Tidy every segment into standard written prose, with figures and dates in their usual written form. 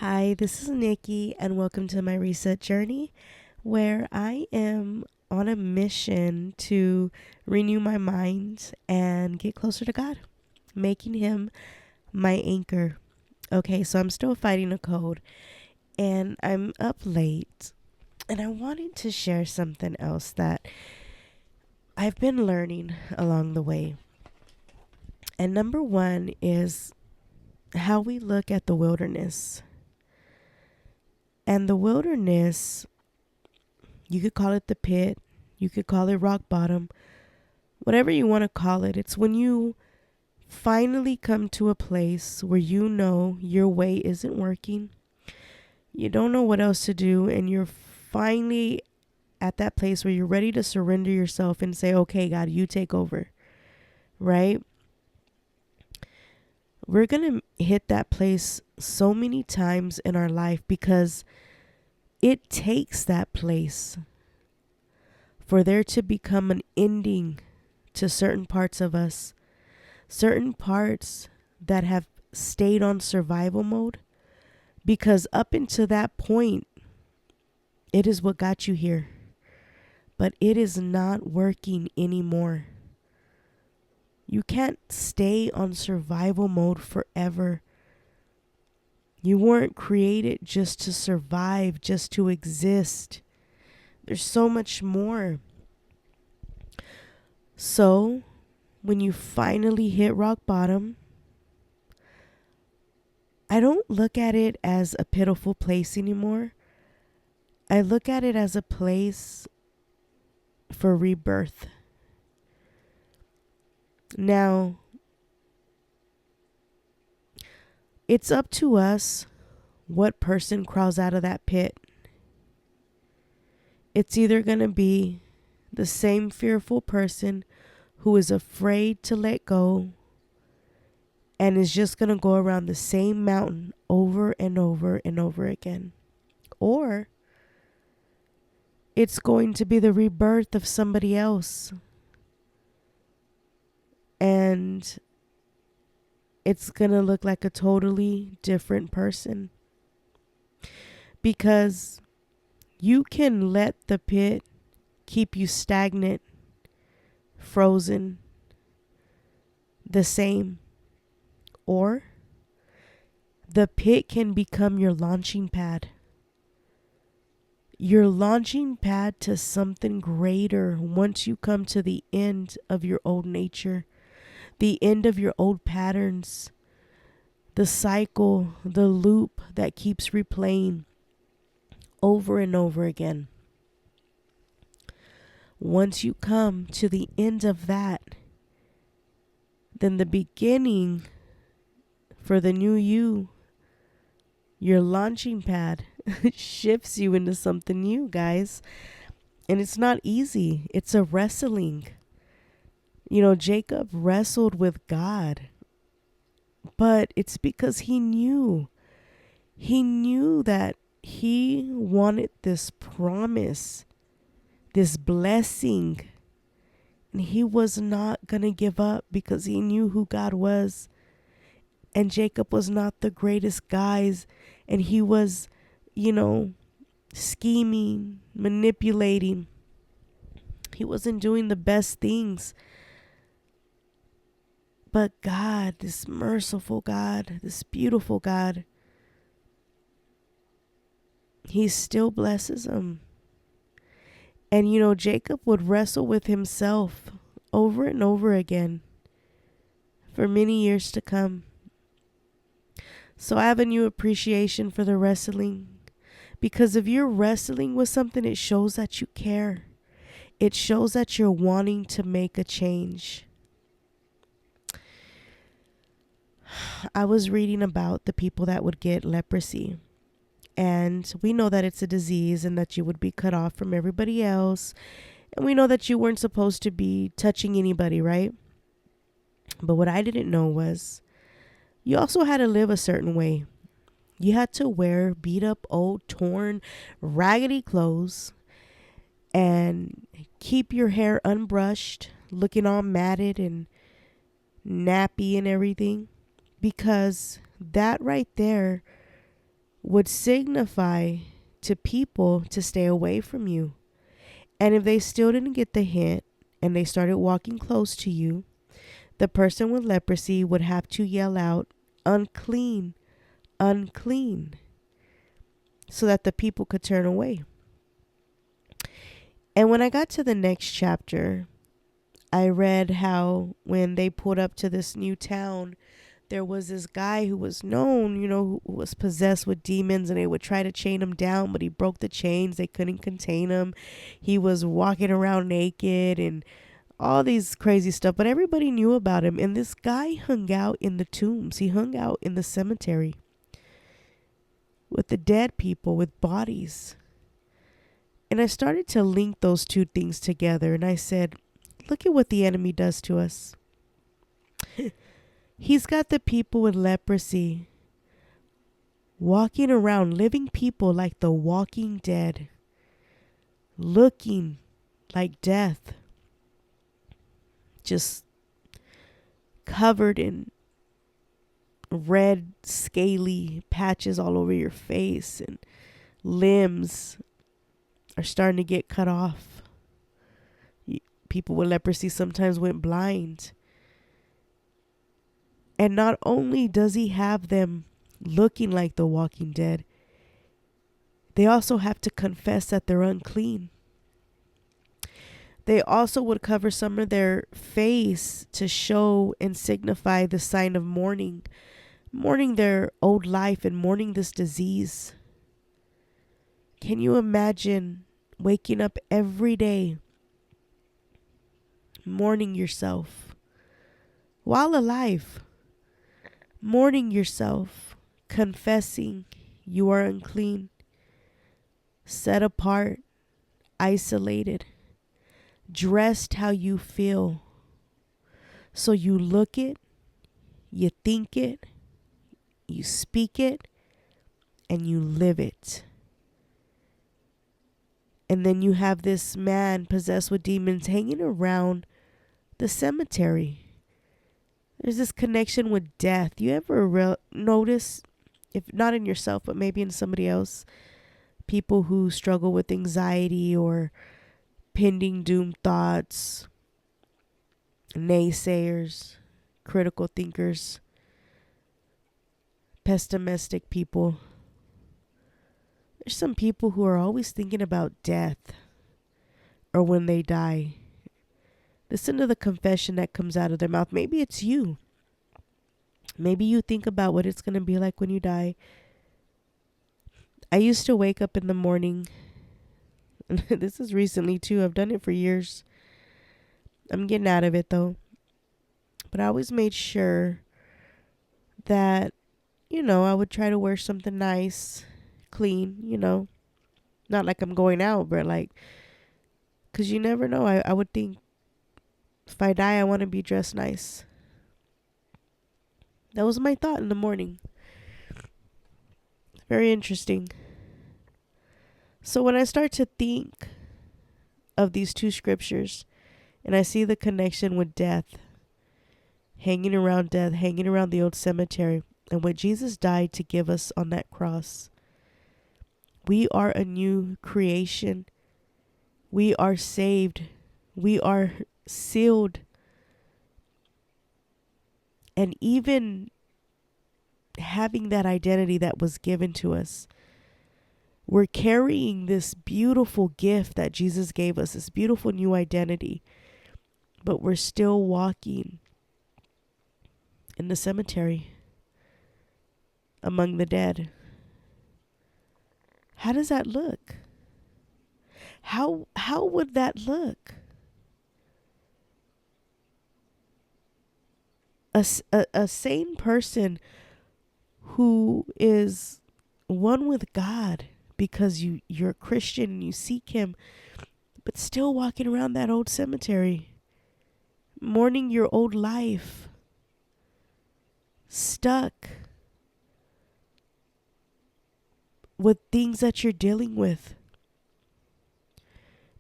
Hi, this is Nikki, and welcome to my reset journey where I am on a mission to renew my mind and get closer to God, making Him my anchor. Okay, so I'm still fighting a cold and I'm up late, and I wanted to share something else that I've been learning along the way. And number one is how we look at the wilderness. And the wilderness, you could call it the pit, you could call it rock bottom, whatever you want to call it. It's when you finally come to a place where you know your way isn't working, you don't know what else to do, and you're finally at that place where you're ready to surrender yourself and say, okay, God, you take over, right? We're going to hit that place so many times in our life because it takes that place for there to become an ending to certain parts of us, certain parts that have stayed on survival mode, because up until that point, it is what got you here, but it is not working anymore. You can't stay on survival mode forever. You weren't created just to survive, just to exist. There's so much more. So, when you finally hit rock bottom, I don't look at it as a pitiful place anymore. I look at it as a place for rebirth. Now, it's up to us what person crawls out of that pit. It's either going to be the same fearful person who is afraid to let go and is just going to go around the same mountain over and over and over again. Or it's going to be the rebirth of somebody else. And it's going to look like a totally different person. Because you can let the pit keep you stagnant, frozen, the same. Or the pit can become your launching pad. Your launching pad to something greater once you come to the end of your old nature, the end of your old patterns, the cycle, the loop that keeps replaying over and over again. Once you come to the end of that, then the beginning for the new you, your launching pad, shifts you into something new, guys. And it's not easy. It's a wrestling. You know, Jacob wrestled with God, but it's because he knew. He knew that he wanted this promise, this blessing, and he was not going to give up because he knew who God was. And Jacob was not the greatest guys, and he was, you know, scheming, manipulating. He wasn't doing the best things. But God, this merciful God, this beautiful God, he still blesses him. And you know, Jacob would wrestle with himself over and over again for many years to come. So I have a new appreciation for the wrestling, because if you're wrestling with something, it shows that you care. It shows that you're wanting to make a change. I was reading about the people that would get leprosy. And we know that it's a disease and that you would be cut off from everybody else. And we know that you weren't supposed to be touching anybody, right? But what I didn't know was you also had to live a certain way. You had to wear beat up, old, torn, raggedy clothes and keep your hair unbrushed, looking all matted and nappy and everything. Because that right there would signify to people to stay away from you. And if they still didn't get the hint and they started walking close to you, the person with leprosy would have to yell out, "Unclean, unclean," so that the people could turn away. And when I got to the next chapter, I read how when they pulled up to this new town, there was this guy who was known, who was possessed with demons, and they would try to chain him down, but he broke the chains. They couldn't contain him. He was walking around naked and all these crazy stuff, but everybody knew about him. And this guy hung out in the tombs. He hung out in the cemetery with the dead people, with bodies. And I started to link those two things together, and I said, look at what the enemy does to us. He's got the people with leprosy walking around, living people like the walking dead, looking like death, just covered in red, scaly patches all over your face, and limbs are starting to get cut off. People with leprosy sometimes went blind. And not only does he have them looking like the walking dead, they also have to confess that they're unclean. They also would cover some of their face to show and signify the sign of mourning their old life and mourning this disease. Can you imagine waking up every day, mourning yourself while alive? Mourning yourself, confessing you are unclean, set apart, isolated, dressed how you feel. So you look it, you think it, you speak it, and you live it. And then you have this man possessed with demons hanging around the cemetery. There's this connection with death. You ever notice, if not in yourself, but maybe in somebody else, people who struggle with anxiety or pending doom thoughts, naysayers, critical thinkers, pessimistic people. There's some people who are always thinking about death or when they die. Listen to the confession that comes out of their mouth. Maybe it's you. Maybe you think about what it's going to be like when you die. I used to wake up in the morning. This is recently too. I've done it for years. I'm getting out of it though. But I always made sure that, I would try to wear something nice, clean, Not like I'm going out, but like, because you never know. I would think, if I die, I want to be dressed nice. That was my thought in the morning. Very interesting. So when I start to think of these two scriptures and I see the connection with death, hanging around the old cemetery, and what Jesus died to give us on that cross, we are a new creation. We are saved. We are sealed. And even having that identity that was given to us, we're carrying this beautiful gift that Jesus gave us, this beautiful new identity, but we're still walking in the cemetery among the dead. How does that look? How would that look? A sane person who is one with God because you're a Christian and you seek him, but still walking around that old cemetery, mourning your old life, stuck with things that you're dealing with,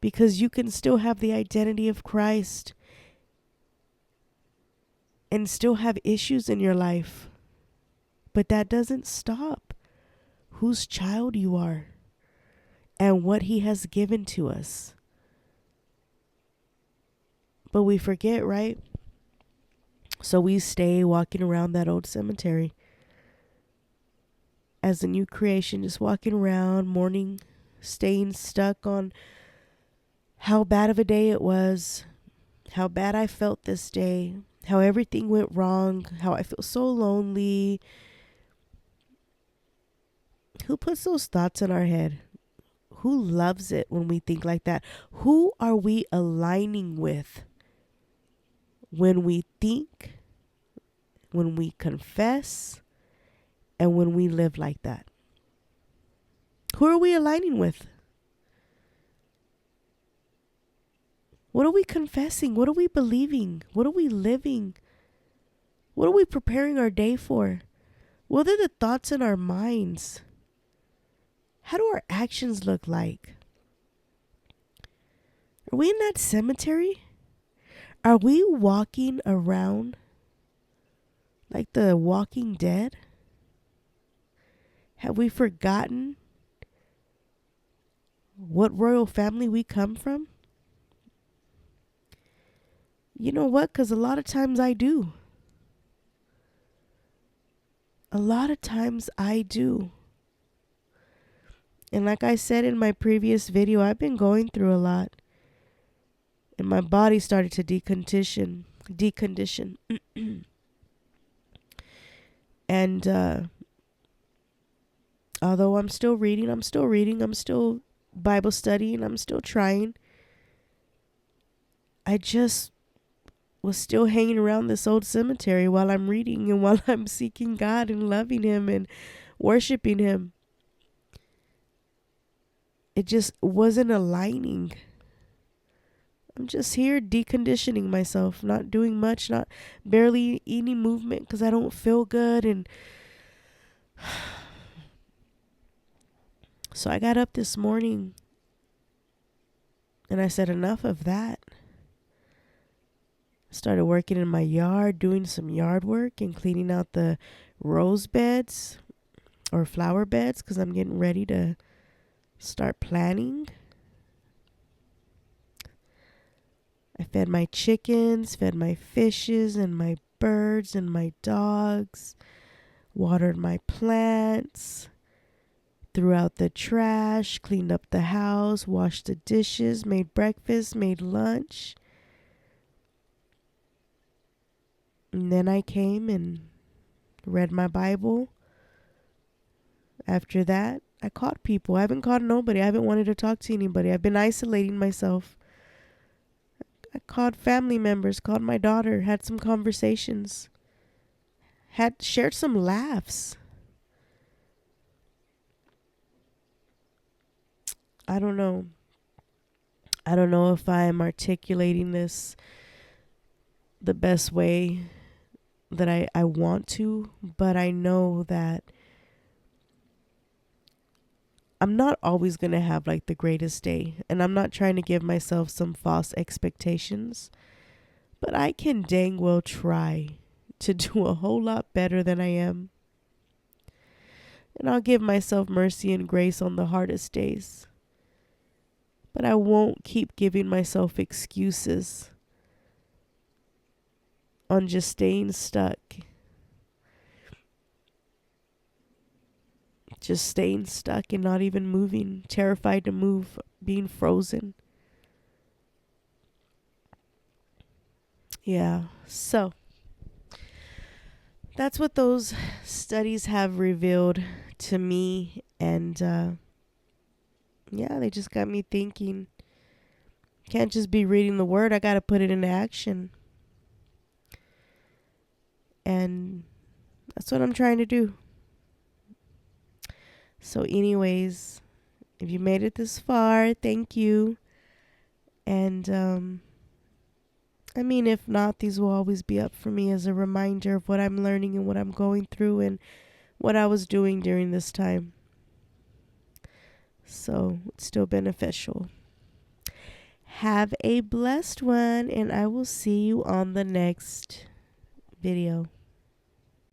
because you can still have the identity of Christ and still have issues in your life. But that doesn't stop whose child you are and what he has given to us. But we forget, right? So we stay walking around that old cemetery as a new creation, just walking around, mourning, staying stuck on how bad of a day it was, how bad I felt this day, how everything went wrong, how I feel so lonely. Who puts those thoughts in our head? Who loves it when we think like that? Who are we aligning with when we think, when we confess, and when we live like that? Who are we aligning with? What are we confessing? What are we believing? What are we living? What are we preparing our day for? What are the thoughts in our minds? How do our actions look like? Are we in that cemetery? Are we walking around like the Walking Dead? Have we forgotten what royal family we come from? You know what? Because a lot of times I do. A lot of times I do. And like I said in my previous video, I've been going through a lot. And my body started to decondition. And although I'm still reading, I'm still Bible studying, I'm still trying. I just was still hanging around this old cemetery while I'm reading and while I'm seeking God and loving him and worshiping him. It just wasn't aligning. I'm just here deconditioning myself, not doing much, not barely any movement because I don't feel good. And so I got up this morning and I said, enough of that. Started working in my yard, doing some yard work and cleaning out the rose beds or flower beds because I'm getting ready to start planting. I fed my chickens, fed my fishes and my birds and my dogs, watered my plants, threw out the trash, cleaned up the house, washed the dishes, made breakfast, made lunch. And then I came and read my Bible. After that, I caught people. I haven't caught nobody. I haven't wanted to talk to anybody. I've been isolating myself. I called family members, called my daughter, had some conversations, had shared some laughs. I don't know. I don't know if I am articulating this the best way that I want to, but I know that I'm not always going to have like the greatest day, and I'm not trying to give myself some false expectations, but I can dang well try to do a whole lot better than I am. And I'll give myself mercy and grace on the hardest days. But I won't keep giving myself excuses on just staying stuck. Just staying stuck and not even moving, terrified to move, being frozen. Yeah, so that's what those studies have revealed to me. And yeah, they just got me thinking. Can't just be reading the word, I got to put it into action. And that's what I'm trying to do. So anyways, if you made it this far, thank you. And I mean, if not, these will always be up for me as a reminder of what I'm learning and what I'm going through and what I was doing during this time. So it's still beneficial. Have a blessed one, and I will see you on the next video.